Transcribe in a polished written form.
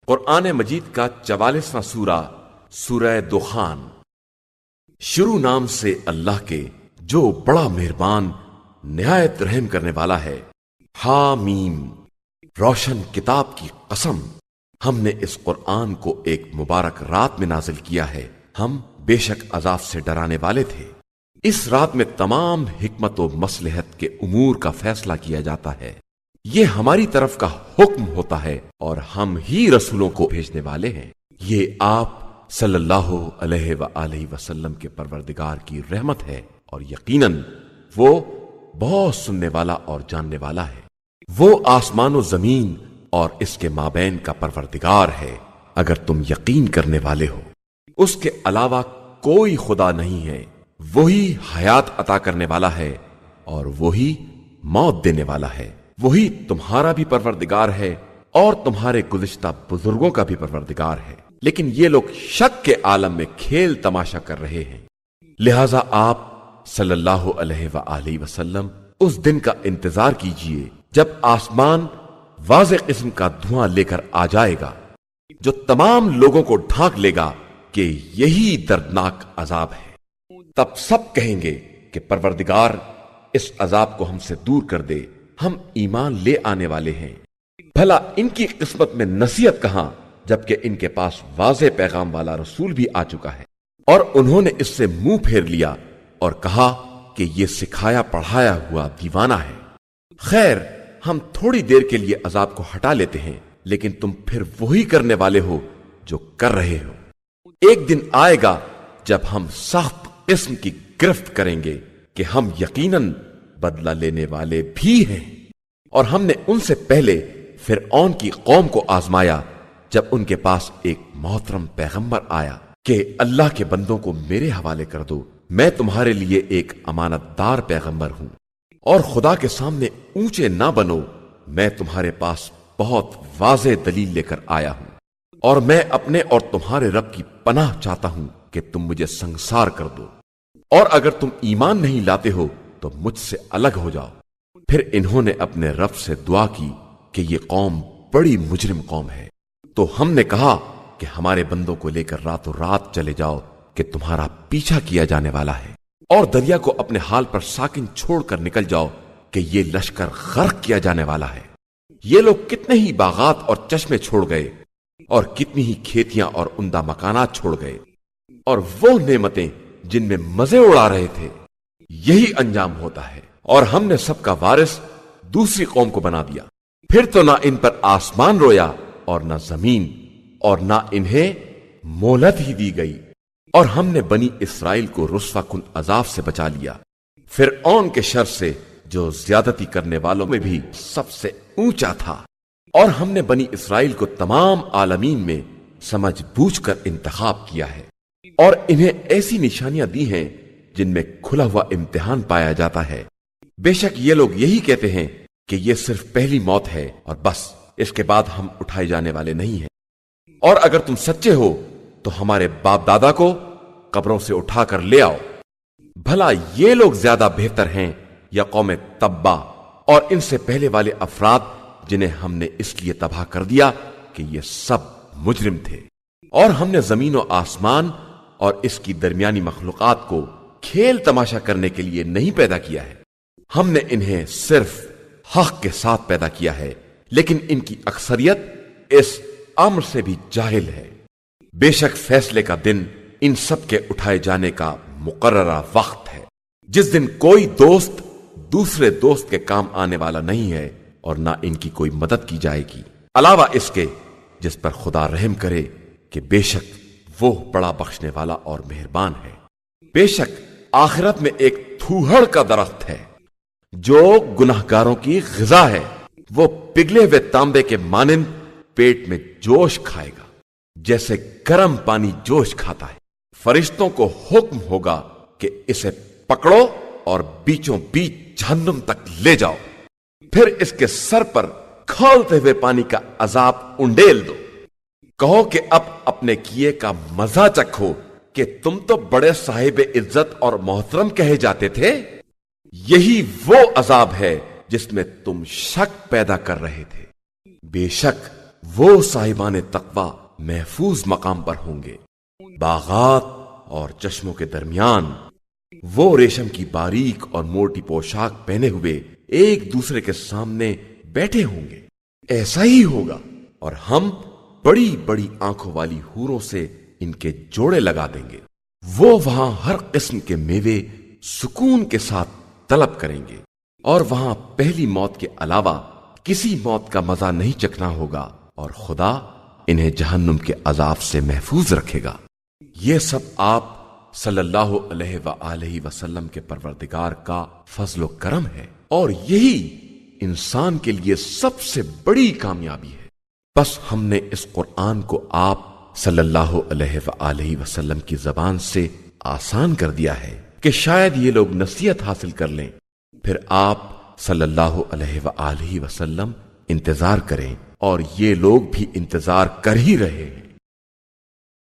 قرآن مجید کا 44واں سورہ سورہ دخان۔ شروع نام سے اللہ کے جو بڑا مہربان نہایت رحم کرنے والا ہے۔ حامیم، روشن کتاب کی قسم، ہم نے اس قرآن کو ایک مبارک رات میں نازل کیا ہے۔ ہم بے شک عذاب سے ڈرانے والے تھے۔ اس رات میں تمام حکمت و مصلحت کے امور کا فیصلہ کیا جاتا ہے۔ یہ ہماری طرف کا حکم ہوتا ہے اور ہم ہی رسولوں کو بھیجنے والے ہیں۔ یہ آپ صلی اللہ علیہ وآلہ وسلم کے پروردگار کی رحمت ہے اور یقیناً وہ بہت سننے والا اور جاننے والا ہے۔ وہ آسمان و زمین اور اس کے مابین کا پروردگار ہے، اگر تم یقین کرنے والے ہو۔ اس کے علاوہ کوئی خدا نہیں ہے۔ وہی حیات عطا کرنے والا ہے اور وہی موت دینے والا ہے۔ وہی تمہارا بھی پروردگار ہے اور تمہارے گزشتہ بزرگوں کا بھی پروردگار ہے، لیکن یہ لوگ شک کے عالم میں کھیل تماشا کر رہے ہیں۔ لہذا آپ صلی اللہ علیہ وآلہ وسلم اس دن کا انتظار کیجئے جب آسمان واضح قسم کا دھواں لے کر آ جائے گا، جو تمام لوگوں کو ڈھانک لے گا کہ یہی دردناک عذاب ہے۔ تب سب کہیں گے کہ پروردگار اس عذاب کو ہم سے دور کر دے، ہم ایمان لے آنے والے ہیں۔ بھلا ان کی قسمت میں نصیحت کہاں، جبکہ ان کے پاس واضح پیغام والا رسول بھی آ چکا ہے، اور انہوں نے اس سے منہ پھیر لیا اور کہا کہ یہ سکھایا پڑھایا ہوا دیوانہ ہے۔ خیر، ہم تھوڑی دیر کے لیے عذاب کو ہٹا لیتے ہیں، لیکن تم پھر وہی کرنے والے ہو جو کر رہے ہو۔ ایک دن آئے گا جب ہم سخت قسم کی گرفت کریں گے کہ ہم یقیناً بدلہ لینے والے بھی ہیں، اور ہم نے ان سے پہلے فرعون کی قوم کو آزمایا جب ان کے پاس ایک محترم پیغمبر آیا کہ اللہ کے بندوں کو میرے حوالے کر دو، میں تمہارے لیے ایک امانت دار پیغمبر ہوں، اور خدا کے سامنے اونچے نہ بنو، میں تمہارے پاس بہت واضح دلیل لے کر آیا ہوں، اور میں اپنے اور تمہارے رب کی پناہ چاہتا ہوں کہ تم مجھے سنگسار کر دو، اور اگر تم ایمان نہیں لاتے ہو تو مجھ سے الگ ہو جاؤ۔ پھر انہوں نے اپنے رب سے دعا کی کہ یہ قوم بڑی مجرم قوم ہے، تو ہم نے کہا کہ ہمارے بندوں کو لے کر راتوں رات چلے جاؤ کہ تمہارا پیچھا کیا جانے والا ہے، اور دریا کو اپنے حال پر ساکن چھوڑ کر نکل جاؤ کہ یہ لشکر غرق کیا جانے والا ہے۔ یہ لوگ کتنے ہی باغات اور چشمے چھوڑ گئے، اور کتنی ہی کھیتیاں اور عمدہ مکانات چھوڑ گئے، اور وہ نعمتیں جن میں مزے اڑا رہے تھے۔ یہی انجام ہوتا ہے، اور ہم نے سب کا وارث دوسری قوم کو بنا دیا۔ پھر تو نہ ان پر آسمان رویا اور نہ زمین، اور نہ انہیں مہلت ہی دی گئی، اور ہم نے بنی اسرائیل کو رسوا کن عذاب سے بچا لیا، فرعون کے شر سے جو زیادتی کرنے والوں میں بھی سب سے اونچا تھا۔ اور ہم نے بنی اسرائیل کو تمام عالمین میں سمجھ بوجھ کر انتخاب کیا ہے، اور انہیں ایسی نشانیاں دی ہیں جن میں کھلا ہوا امتحان پایا جاتا ہے۔ بے شک یہ لوگ یہی کہتے ہیں کہ یہ صرف پہلی موت ہے اور بس، اس کے بعد ہم اٹھائے جانے والے نہیں ہیں۔ اور اگر تم سچے ہو تو ہمارے باپ دادا کو قبروں سے اٹھا کر لے آؤ۔ بھلا یہ لوگ زیادہ بہتر ہیں یا قوم تبا اور ان سے پہلے والے افراد جنہیں ہم نے اس لیے تباہ کر دیا کہ یہ سب مجرم تھے۔ اور ہم نے زمین و آسمان اور اس کی درمیانی مخلوقات کو کھیل تماشا کرنے کے لیے نہیں پیدا کیا ہے، ہم نے انہیں صرف حق کے ساتھ پیدا کیا ہے، لیکن ان کی اکثریت اس امر سے بھی جاہل ہے۔ بے شک فیصلے کا دن ان سب کے اٹھائے جانے کا مقررہ وقت ہے، جس دن کوئی دوست دوسرے دوست کے کام آنے والا نہیں ہے، اور نہ ان کی کوئی مدد کی جائے گی، علاوہ اس کے جس پر خدا رحم کرے کہ بے شک وہ بڑا بخشنے والا اور مہربان ہے۔ بے شک آخرت میں ایک تھوہڑ کا درخت ہے جو گناہگاروں کی غذا ہے، وہ پگھلے ہوئے تانبے کے مانند پیٹ میں جوش کھائے گا جیسے گرم پانی جوش کھاتا ہے۔ فرشتوں کو حکم ہوگا کہ اسے پکڑو اور بیچوں بیچ جہنم تک لے جاؤ، پھر اس کے سر پر کھولتے ہوئے پانی کا عذاب انڈیل دو، کہو کہ اب اپنے کیے کا مزہ چکھو کہ تم تو بڑے صاحب عزت اور محترم کہے جاتے تھے۔ یہی وہ عذاب ہے جس میں تم شک پیدا کر رہے تھے۔ بے شک وہ صاحبان تقوی محفوظ مقام پر ہوں گے۔ باغات اور چشموں کے درمیان وہ ریشم کی باریک اور موٹی پوشاک پہنے ہوئے ایک دوسرے کے سامنے بیٹھے ہوں گے۔ ایسا ہی ہوگا، اور ہم بڑی بڑی آنکھوں والی حوروں سے ان کے جوڑے لگا دیں گے۔ وہ وہاں ہر قسم کے میوے سکون کے ساتھ طلب کریں گے، اور وہاں پہلی موت کے علاوہ کسی موت کا مزہ نہیں چکھنا ہوگا، اور خدا انہیں جہنم کے عذاب سے محفوظ رکھے گا۔ یہ سب آپ صلی اللہ علیہ وآلہ وسلم کے پروردگار کا فضل و کرم ہے، اور یہی انسان کے لیے سب سے بڑی کامیابی ہے۔ بس ہم نے اس قرآن کو آپ صلی اللہ علیہ وآلہ وسلم کی زبان سے آسان کر دیا ہے کہ شاید یہ لوگ نصیحت حاصل کر لیں۔ پھر آپ صلی اللہ علیہ وآلہ وسلم انتظار کریں، اور یہ لوگ بھی انتظار کر ہی رہے ہیں۔